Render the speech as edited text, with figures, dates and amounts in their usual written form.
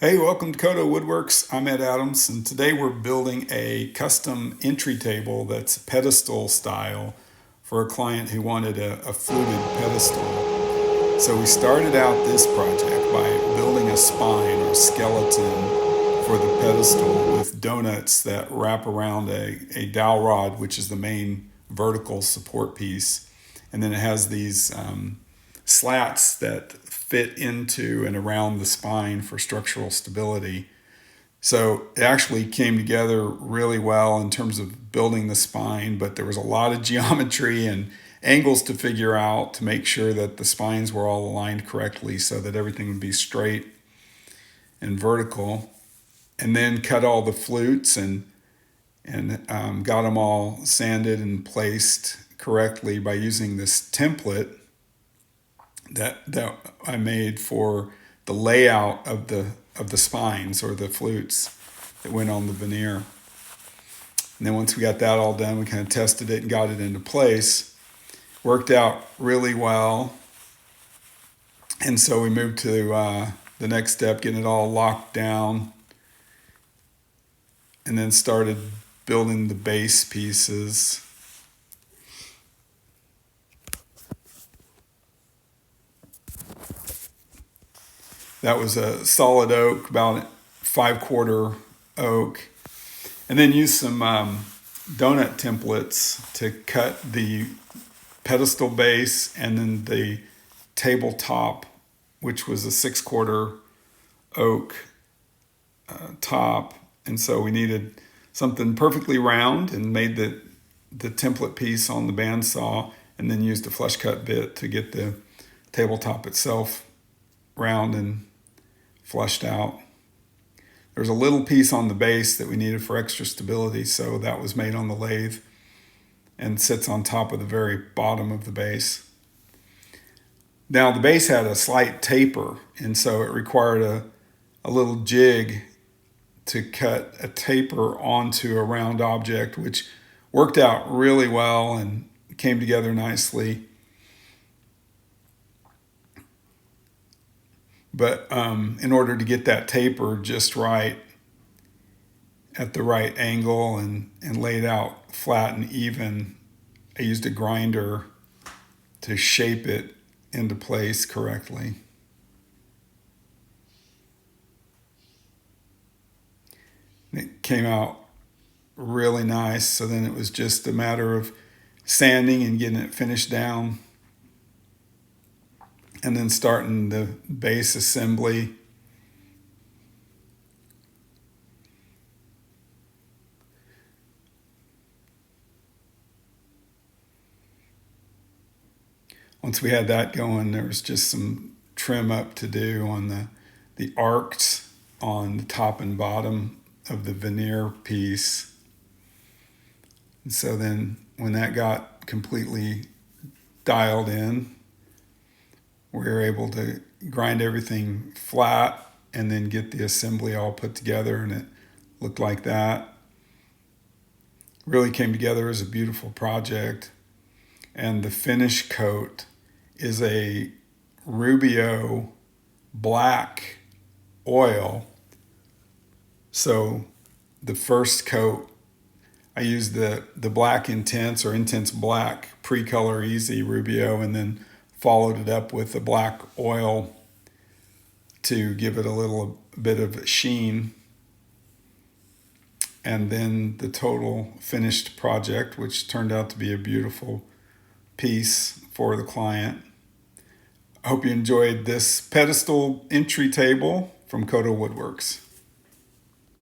Hey, welcome to Kodo Woodworks. I'm Ed Adams, and today we're building a custom entry table that's pedestal style for a client who wanted a fluted pedestal. So we started out this project by building a spine or skeleton for the pedestal with donuts that wrap around a dowel rod, which is the main vertical support piece. And then it has these slats that fit into and around the spine for structural stability. So it actually came together really well in terms of building the spine, but there was a lot of geometry and angles to figure out to make sure that the spines were all aligned correctly so that everything would be straight and vertical. And then cut all the flutes and got them all sanded and placed correctly by using this template that I made for the layout of the spines or the flutes that went on the veneer. And then once we got that all done, we kind of tested it and got it into place. Worked out really well. And so we moved to the next step, getting it all locked down, and then started building the base pieces. That was a solid oak, about 5/4 oak. And then used some donut templates to cut the pedestal base and then the tabletop, which was a 6/4 oak top. And so we needed something perfectly round and made the template piece on the bandsaw and then used a flush cut bit to get the tabletop itself round and flushed out. There's a little piece on the base that we needed for extra stability, so that was made on the lathe and sits on top of the very bottom of the base. Now the base had a slight taper, and so it required a little jig to cut a taper onto a round object, which worked out really well and came together nicely. But in order to get that taper just right, at the right angle and laid out flat and even, I used a grinder to shape it into place correctly. And it came out really nice, so then it was just a matter of sanding and getting it finished down, and then starting the base assembly. Once we had that going, there was just some trim up to do on the arcs on the top and bottom of the veneer piece. And so then when that got completely dialed in, we were able to grind everything flat and then get the assembly all put together, and it looked like that. Really came together as a beautiful project. And the finish coat is a Rubio black oil. So the first coat, I used the black intense or intense black pre-color easy Rubio, and then followed it up with the black oil to give it a little bit of sheen. And then the total finished project, which turned out to be a beautiful piece for the client. I hope you enjoyed this pedestal entry table from Kodo Woodworks.